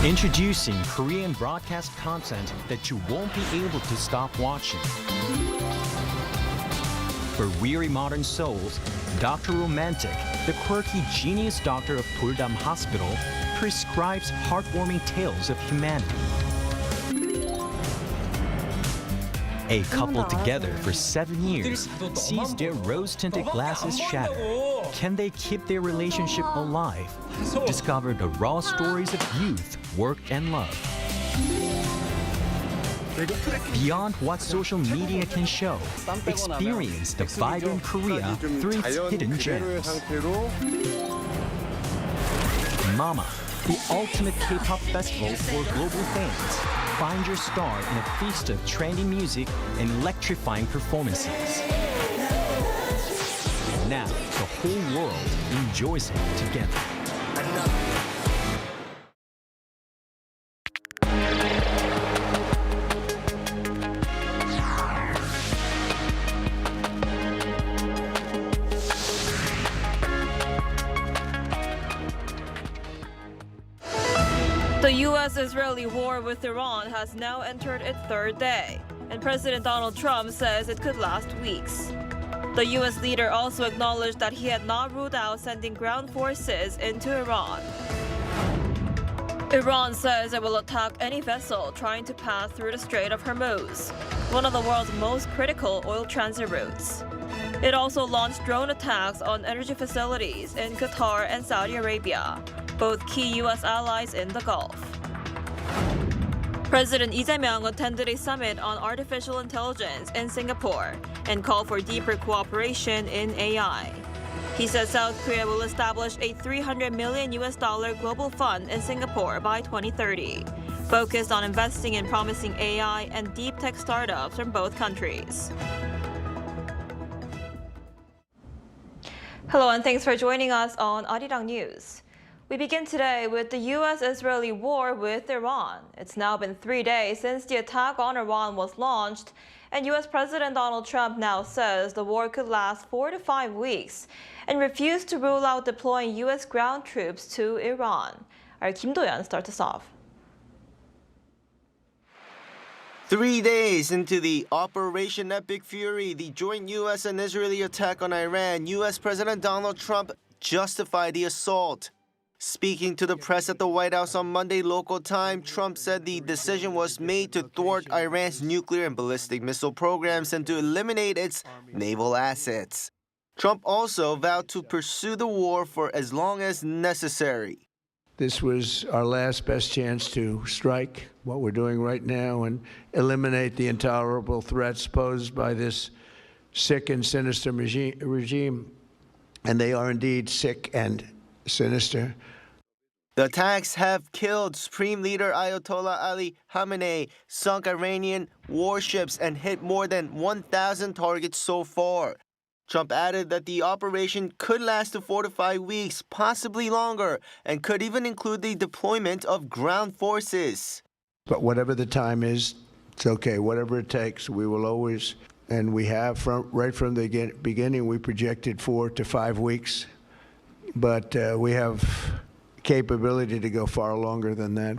Introducing Korean broadcast content that you won't be able to stop watching. For weary modern souls, Dr. Romantic, the quirky genius doctor of Puldam Hospital, prescribes heartwarming tales of humanity. A couple together for 7 years sees their rose-tinted glasses shatter. Can they keep their relationship alive? Discover the raw stories of youth, work, and love. Beyond what social media can show, experience the vibrant Korea through its hidden gems. Mama, the ultimate K-pop festival for global fans. Find your star in a feast of trendy music and electrifying performances. Now, the whole world enjoys it together. The U.S.-Israeli war with Iran has now entered its third day, and President Donald Trump says it could last weeks. The U.S. leader also acknowledged that he had not ruled out sending ground forces into Iran. Iran says it will attack any vessel trying to pass through the Strait of Hormuz, one of the world's most critical oil transit routes. It also launched drone attacks on energy facilities in Qatar and Saudi Arabia, both key U.S. allies in the Gulf. President Lee Jae-myung attended a summit on artificial intelligence in Singapore and called for deeper cooperation in AI. He said South Korea will establish a $300 million global fund in Singapore by 2030, focused on investing in promising AI and deep tech startups from both countries. Hello, and thanks for joining us on Arirang News. We begin today with the U.S.-Israeli war with Iran. It's now been 3 days since the attack on Iran was launched, and U.S. President Donald Trump now says the war could last 4 to 5 weeks and refused to rule out deploying U.S. ground troops to Iran. Our Kim Do-yeon starts us off. 3 days into the Operation Epic Fury, the joint U.S. and Israeli attack on Iran, U.S. President Donald Trump justified the assault. Speaking to the press at the White House on Monday local time, Trump said the decision was made to thwart Iran's nuclear and ballistic missile programs and to eliminate its naval assets. Trump also vowed to pursue the war for as long as necessary. This was our last best chance to strike what we're doing right now and eliminate the intolerable threats posed by this sick and sinister regime. And they are indeed sick and sinister. The attacks have killed Supreme Leader Ayatollah Ali Khamenei, sunk Iranian warships, and hit more than 1,000 targets so far. Trump added that the operation could last to 4 to 5 weeks, possibly longer, and could even include the deployment of ground forces. But whatever the time is, it's okay. Whatever it takes, we will always, and we have right from the beginning, we projected 4 to 5 weeks. But we have capability to go far longer than that.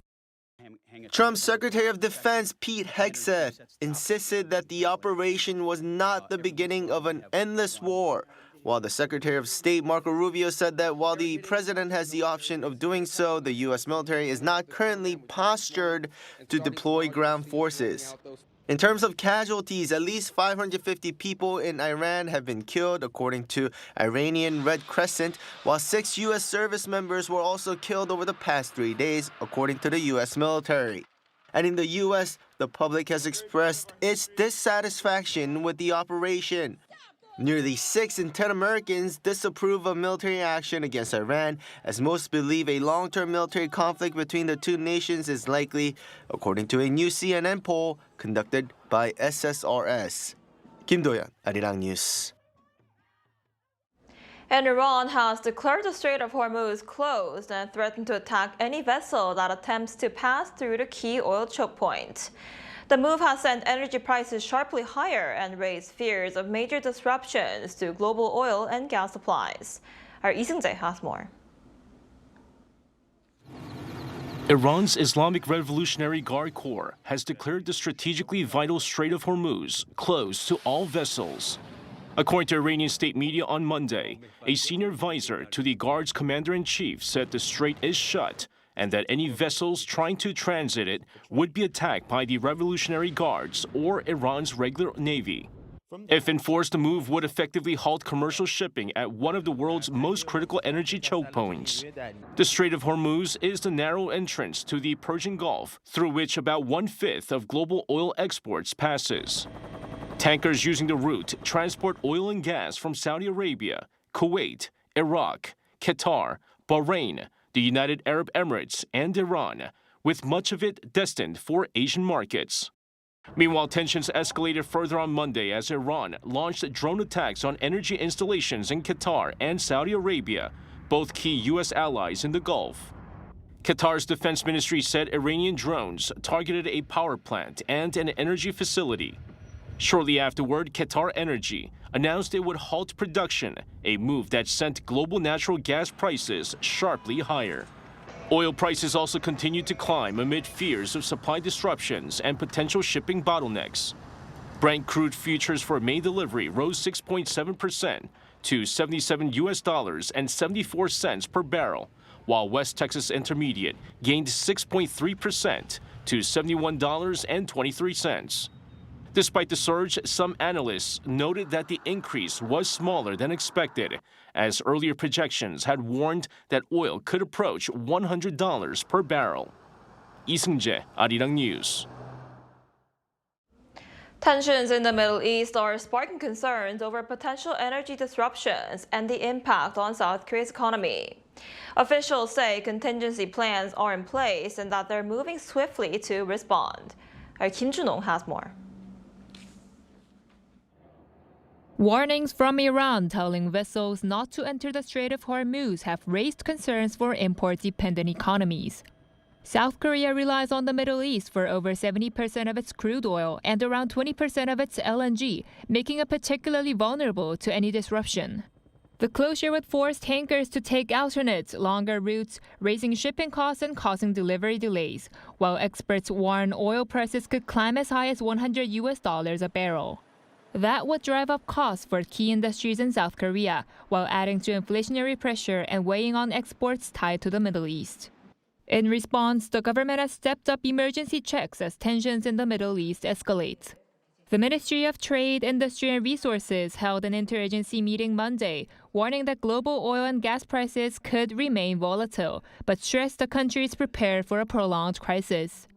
Trump's Secretary of Defense, Pete Hegseth, insisted that the operation was not the beginning of an endless war, while the Secretary of State, Marco Rubio, said that while the president has the option of doing so, the U.S. military is not currently postured to deploy ground forces. In terms of casualties, at least 550 people in Iran have been killed, according to Iranian Red Crescent, while 6 U.S. service members were also killed over the past 3 days, according to the U.S. military. And in the U.S., the public has expressed its dissatisfaction with the operation. Nearly 6 in 10 Americans disapprove of military action against Iran, as most believe a long-term military conflict between the two nations is likely, according to a new CNN poll conducted by SSRS. Kim Do-yeon, Arirang News. And Iran has declared the Strait of Hormuz closed and threatened to attack any vessel that attempts to pass through the key oil choke point. The move has sent energy prices sharply higher and raised fears of major disruptions to global oil and gas supplies. Our Lee Seung-jae has more. Iran's Islamic Revolutionary Guard Corps has declared the strategically vital Strait of Hormuz closed to all vessels. According to Iranian state media on Monday, a senior advisor to the Guard's commander-in-chief said the strait is shut and that any vessels trying to transit it would be attacked by the Revolutionary Guards or Iran's regular navy. If enforced, the move would effectively halt commercial shipping at one of the world's most critical energy choke points. The Strait of Hormuz is the narrow entrance to the Persian Gulf, through which about 1/5 of global oil exports passes. Tankers using the route transport oil and gas from Saudi Arabia, Kuwait, Iraq, Qatar, Bahrain, the United Arab Emirates, and Iran, with much of it destined for Asian markets. Meanwhile, tensions escalated further on Monday as Iran launched drone attacks on energy installations in Qatar and Saudi Arabia, both key U.S. allies in the Gulf. Qatar's defense ministry said Iranian drones targeted a power plant and an energy facility. Shortly afterward, Qatar Energy announced it would halt production, a move that sent global natural gas prices sharply higher. Oil prices also continued to climb amid fears of supply disruptions and potential shipping bottlenecks. Brent crude futures for May delivery rose 6.7% to $77.74 per barrel, while West Texas Intermediate gained 6.3% to $71.23. Despite the surge, some analysts noted that the increase was smaller than expected, as earlier projections had warned that oil could approach $100 per barrel. Lee Seung-jae, Arirang News. Tensions in the Middle East are sparking concerns over potential energy disruptions and the impact on South Korea's economy. Officials say contingency plans are in place and that they're moving swiftly to respond. Our Kim Jun-ong has more. Warnings from Iran telling vessels not to enter the Strait of Hormuz have raised concerns for import-dependent economies. South Korea relies on the Middle East for over 70% of its crude oil and around 20% of its LNG, making it particularly vulnerable to any disruption. The closure would force tankers to take alternate, longer routes, raising shipping costs and causing delivery delays, while experts warn oil prices could climb as high as $100 a barrel. That would drive up costs for key industries in South Korea, while adding to inflationary pressure and weighing on exports tied to the Middle East. In response, the government has stepped up emergency checks as tensions in the Middle East escalate. The Ministry of Trade, Industry and Resources held an interagency meeting Monday, warning that global oil and gas prices could remain volatile, but stressed the country is prepared for a prolonged crisis.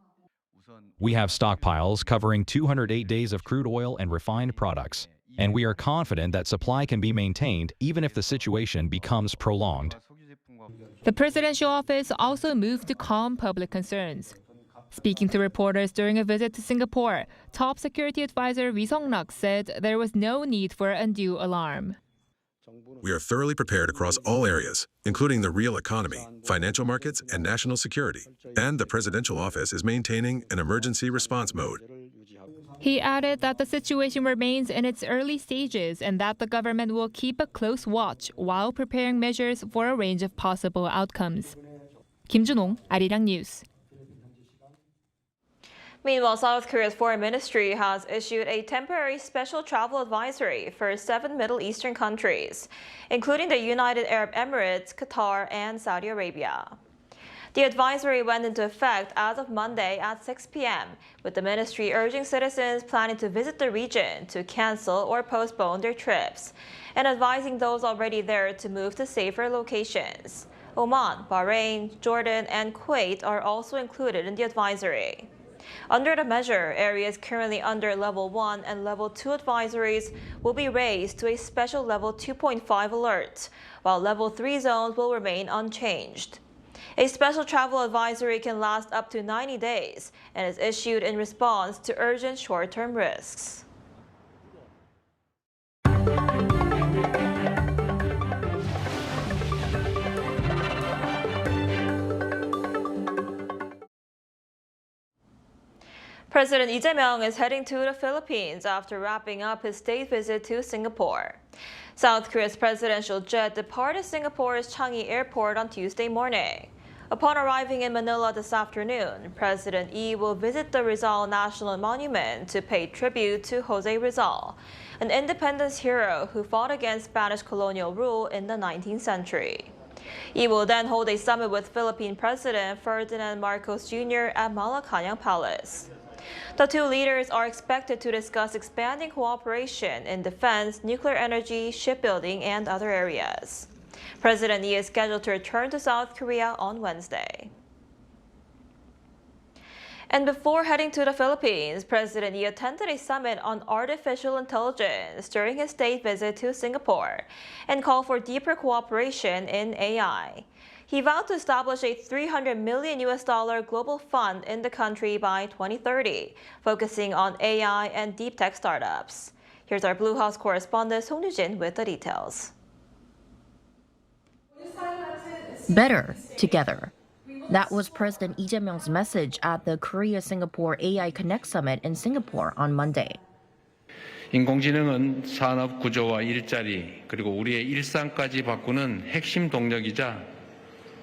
We have stockpiles covering 208 days of crude oil and refined products, and we are confident that supply can be maintained even if the situation becomes prolonged. The presidential office also moved to calm public concerns. Speaking to reporters during a visit to Singapore, top security advisor Ri Song-nak said there was no need for undue alarm. We are thoroughly prepared across all areas, including the real economy, financial markets, and national security. And the presidential office is maintaining an emergency response mode. He added that the situation remains in its early stages and that the government will keep a close watch while preparing measures for a range of possible outcomes. Kim Jun-ong, Arirang News. Meanwhile, South Korea's foreign ministry has issued a temporary special travel advisory for 7 Middle Eastern countries, including the United Arab Emirates, Qatar, and Saudi Arabia. The advisory went into effect as of Monday at 6 p.m., with the ministry urging citizens planning to visit the region to cancel or postpone their trips, and advising those already there to move to safer locations. Oman, Bahrain, Jordan, and Kuwait are also included in the advisory. Under the measure, areas currently under Level 1 and Level 2 advisories will be raised to a special Level 2.5 alert, while Level 3 zones will remain unchanged. A special travel advisory can last up to 90 days and is issued in response to urgent short-term risks. President Lee Jae-myung is heading to the Philippines after wrapping up his state visit to Singapore. South Korea's presidential jet departed Singapore's Changi Airport on Tuesday morning. Upon arriving in Manila this afternoon, President Lee will visit the Rizal National Monument to pay tribute to Jose Rizal, an independence hero who fought against Spanish colonial rule in the 19th century. Lee will then hold a summit with Philippine President Ferdinand Marcos Jr. at Malacañang Palace. The two leaders are expected to discuss expanding cooperation in defense, nuclear energy, shipbuilding, and other areas. President Lee is scheduled to return to South Korea on Wednesday. And before heading to the Philippines, President Lee attended a summit on artificial intelligence during his state visit to Singapore and called for deeper cooperation in AI. He vowed to establish a $300 million global fund in the country by 2030, focusing on AI and deep tech startups. Here's our Blue House correspondent Song Yoo-jin with the details. Better together. That was President Lee Jae-myung's message at the Korea-Singapore AI Connect Summit in Singapore on Monday. 인공지능은 산업 구조와 일자리 그리고 우리의 일상까지 바꾸는 핵심 동력이자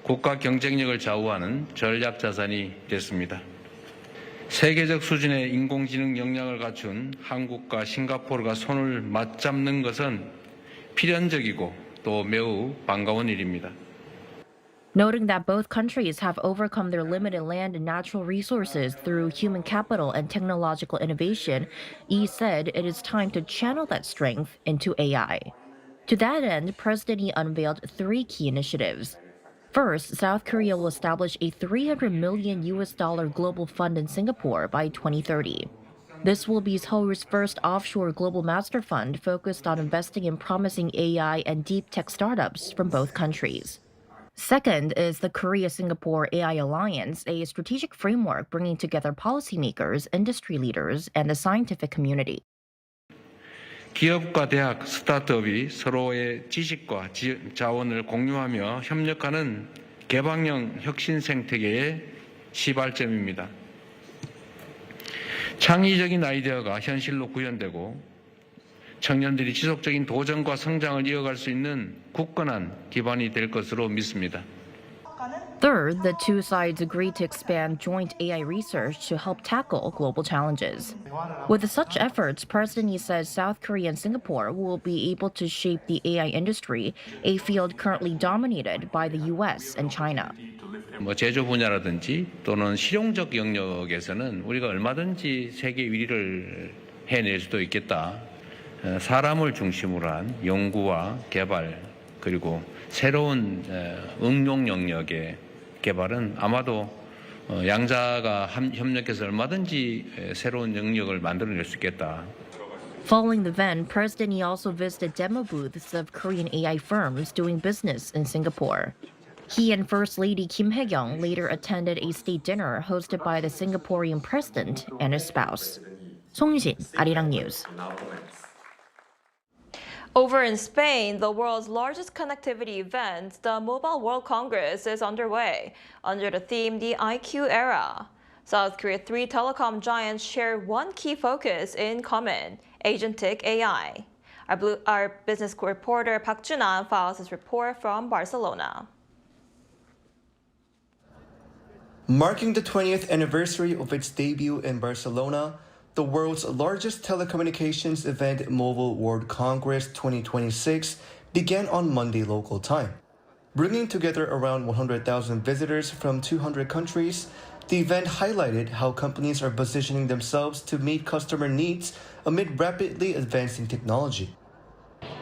국가 경쟁력을 좌우하는 전략 자산이 됐습니다. 세계적 수준의 인공지능 역량을 갖춘 한국과 싱가포르가 손을 맞잡는 것은 필연적이고 또 매우 반가운 일입니다. Noting that both countries have overcome their limited land and natural resources through human capital and technological innovation, Lee said it is time to channel that strength into AI. To that end, President Lee unveiled 3 key initiatives. First, South Korea will establish a $300 million global fund in Singapore by 2030. This will be Seoul's first offshore global master fund focused on investing in promising AI and deep tech startups from both countries. Second is the Korea-Singapore AI Alliance, a strategic framework bringing together policymakers, industry leaders, and the scientific community. 기업과 대학, 스타트업이 서로의 지식과 자원을 공유하며 협력하는 개방형 혁신 생태계의 시발점입니다. 창의적인 아이디어가 현실로 구현되고 청년들이 지속적인 도전과 성장을 이어갈 수 있는 굳건한 기반이 될 것으로 믿습니다. Third, the two sides agreed to expand joint AI research to help tackle global challenges. With such efforts, President Lee says South Korea and Singapore will be able to shape the AI industry, a field currently dominated by the US and China. 제조 분야라든지 또는 실용적 영역에서는 우리가 얼마든지 세계 1위를 해낼 수도 있겠다. 사람을 중심으로 한 연구와 개발 그리고 새로운 응용 영역의 개발은 아마도 양자가 협력해서 얼마든지 새로운 영역을 만들어낼 수 있겠다. Following the event, President Lee also visited demo booths of Korean AI firms doing business in Singapore. He and First Lady Kim Hae-kyung later attended a state dinner hosted by the Singaporean president and his spouse. 송유신, Arirang News. Over in Spain, the world's largest connectivity event, the Mobile World Congress, is underway under the theme The IQ Era. South Korea's three telecom giants share one key focus in common: agentic AI. Our business reporter Park Junan files his report from Barcelona. Marking the 20th anniversary of its debut in Barcelona, the world's largest telecommunications event, Mobile World Congress 2026, began on Monday local time. Bringing together around 100,000 visitors from 200 countries, the event highlighted how companies are positioning themselves to meet customer needs amid rapidly advancing technology.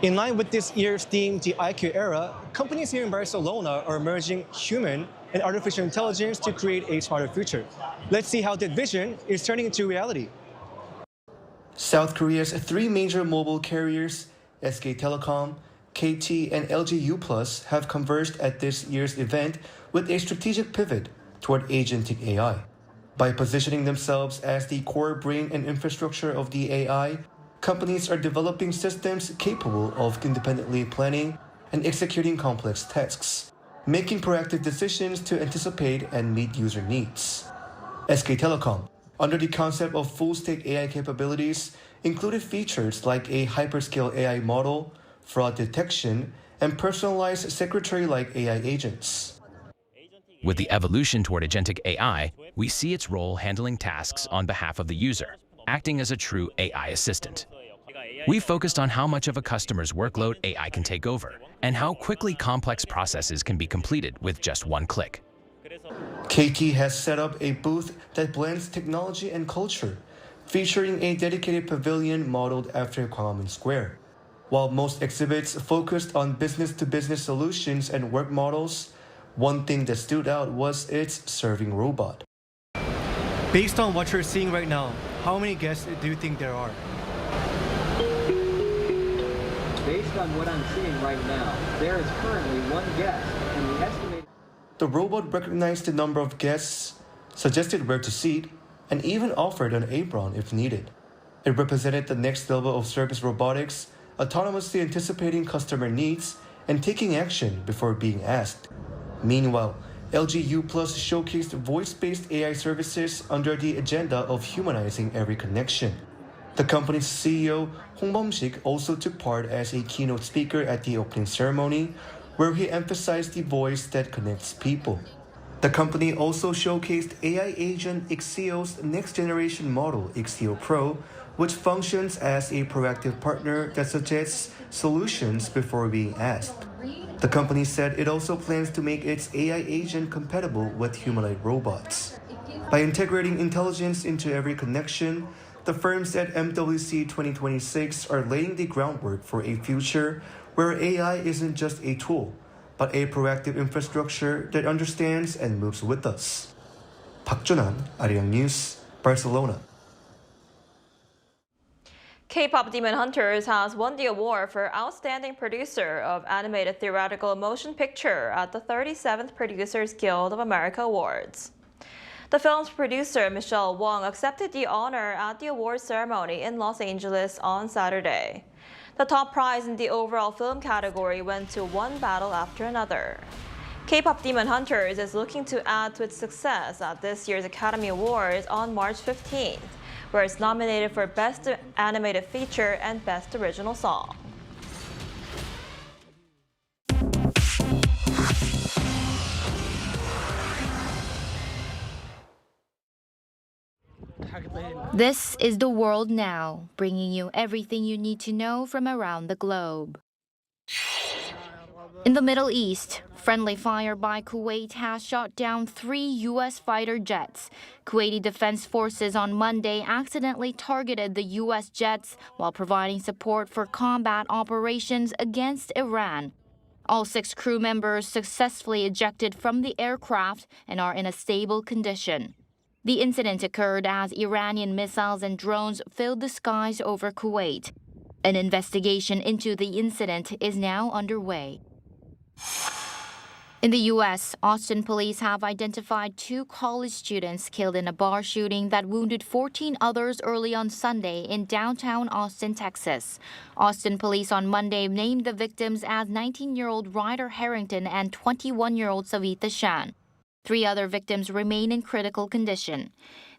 In line with this year's theme, the IQ Era, companies here in Barcelona are merging human and artificial intelligence to create a smarter future. Let's see how that vision is turning into reality. South Korea's three major mobile carriers, SK Telecom, KT, and LG U+, have converged at this year's event with a strategic pivot toward agentic AI. By positioning themselves as the core brain and infrastructure of the AI, companies are developing systems capable of independently planning and executing complex tasks, making proactive decisions to anticipate and meet user needs. SK Telecom, under the concept of full-stack AI capabilities, included features like a hyperscale AI model, fraud detection, and personalized secretary-like AI agents. With the evolution toward agentic AI, we see its role handling tasks on behalf of the user, acting as a true AI assistant. We focused on how much of a customer's workload AI can take over, and how quickly complex processes can be completed with just one click. KT has set up a booth that blends technology and culture, featuring a dedicated pavilion modeled after Gwanghwamun Square. While most exhibits focused on business-to-business solutions and work models, one thing that stood out was its serving robot. Based on what you're seeing right now, how many guests do you think there are? Based on what I'm seeing right now, there is currently one guest, and the estimated... The robot recognized the number of guests, suggested where to seat, and even offered an apron if needed. It represented the next level of service robotics, autonomously anticipating customer needs and taking action before being asked. Meanwhile, LG U+ showcased voice-based AI services under the agenda of humanizing every connection. The company's CEO, Hong Bum-sik, also took part as a keynote speaker at the opening ceremony, where he emphasized the voice that connects people. The company also showcased AI agent Ixio's next-generation model, Ixio Pro, which functions as a proactive partner that suggests solutions before being asked. The company said it also plans to make its AI agent compatible with humanoid robots. By integrating intelligence into every connection, the firms at MWC 2026 are laying the groundwork for a future where AI isn't just a tool, but a proactive infrastructure that understands and moves with us. Park Junan, Arirang News, Barcelona. KPop Demon Hunters has won the award for Outstanding Producer of Animated Theatrical Motion Picture at the 37th Producers Guild of America Awards. The film's producer, Michelle Wong, accepted the honor at the awards ceremony in Los Angeles on Saturday. The top prize in the overall film category went to one battle after another. KPop Demon Hunters is looking to add to its success at this year's Academy Awards on March 15th, where it's nominated for Best Animated Feature and Best Original Song. This is The World Now, bringing you everything you need to know from around the globe. In the Middle East, friendly fire by Kuwait has shot down 3 U.S. fighter jets. Kuwaiti Defense Forces on Monday accidentally targeted the U.S. jets while providing support for combat operations against Iran. All 6 crew members successfully ejected from the aircraft and are in a stable condition. The incident occurred as Iranian missiles and drones filled the skies over Kuwait. An investigation into the incident is now underway. In the U.S., Austin police have identified 2 college students killed in a bar shooting that wounded 14 others early on Sunday in downtown Austin, Texas. Austin police on Monday named the victims as 19-year-old Ryder Harrington and 21-year-old Savita Shan. 3 other victims remain in critical condition.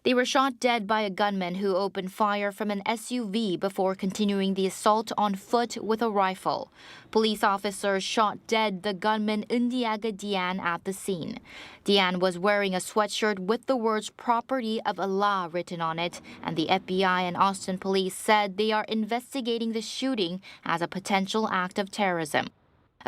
They were shot dead by a gunman who opened fire from an SUV before continuing the assault on foot with a rifle. Police officers shot dead the gunman Indiaga Dian at the scene. Dian was wearing a sweatshirt with the words "Property of Allah" written on it, and the FBI and Austin police said they are investigating the shooting as a potential act of terrorism.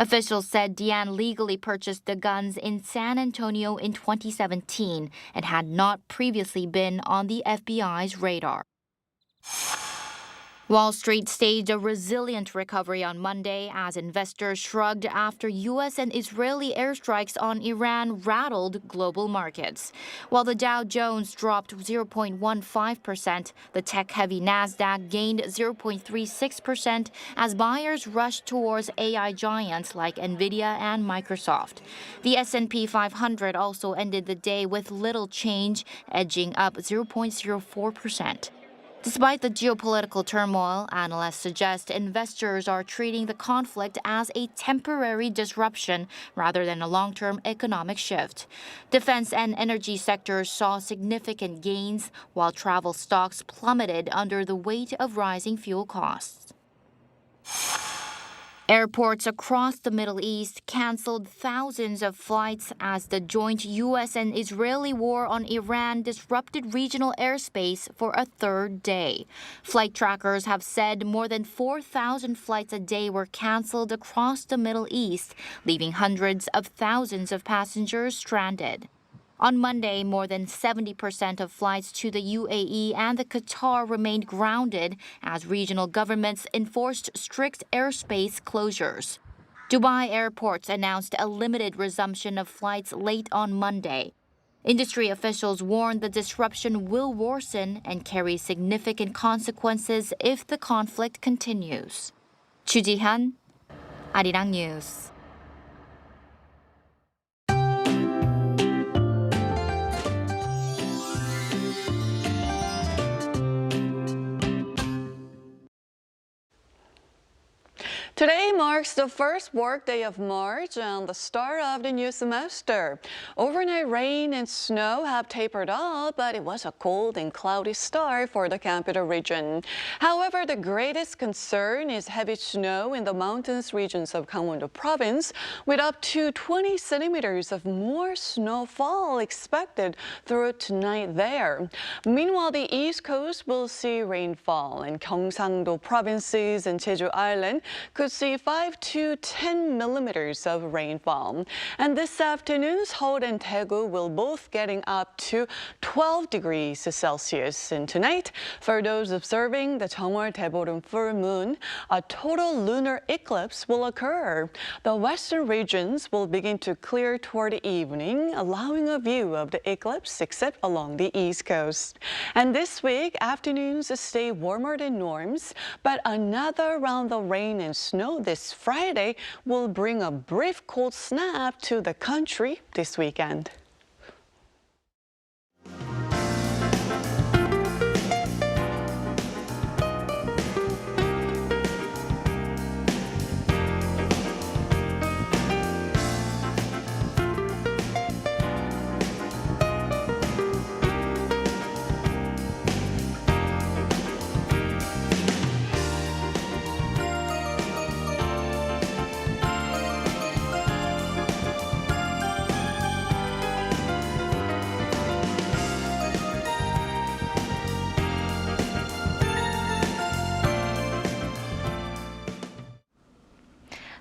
Officials said Dian legally purchased the guns in San Antonio in 2017 and had not previously been on the FBI's radar. Wall Street staged a resilient recovery on Monday as investors shrugged after U.S. and Israeli airstrikes on Iran rattled global markets. While the Dow Jones dropped 0.15%, the tech-heavy Nasdaq gained 0.36% as buyers rushed towards AI giants like Nvidia and Microsoft. The S&P 500 also ended the day with little change, edging up 0.04%. Despite the geopolitical turmoil, analysts suggest investors are treating the conflict as a temporary disruption rather than a long-term economic shift. Defense and energy sectors saw significant gains, while travel stocks plummeted under the weight of rising fuel costs. Airports across the Middle East canceled thousands of flights as the joint U.S. and Israeli war on Iran disrupted regional airspace for a 3rd day. Flight trackers have said more than 4,000 flights a day were canceled across the Middle East, leaving hundreds of thousands of passengers stranded. On Monday, more than 70% of flights to the UAE and the Qatar remained grounded as regional governments enforced strict airspace closures. Dubai airports announced a limited resumption of flights late on Monday. Industry officials warned the disruption will worsen and carry significant consequences if the conflict continues. Chu Ji-hyun, Arirang News. Today marks the first workday of March and the start of the new semester. Overnight rain and snow have tapered off, but it was a cold and cloudy start for the capital region. However, the greatest concern is heavy snow in the mountainous regions of Gangwon-do province, with up to 20 centimeters of more snowfall expected throughout tonight there. Meanwhile, the East Coast will see rainfall, and Gyeongsang-do provinces and Jeju Island could see 5 to 10 millimeters of rainfall. And this afternoon, Seoul and Daegu will both getting up to 12 degrees Celsius. And tonight, for those observing the 정월 Daeboreum full moon, a total lunar eclipse will occur. The western regions will begin to clear toward the evening, allowing a view of the eclipse except along the East Coast. And this week, afternoons stay warmer than norms, but another round of rain and snow this Friday will bring a brief cold snap to the country this weekend.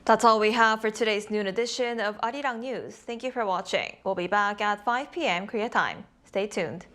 That's all we have for today's noon edition of Arirang News. Thank you for watching. We'll be back at 5 p.m. Korea time. Stay tuned.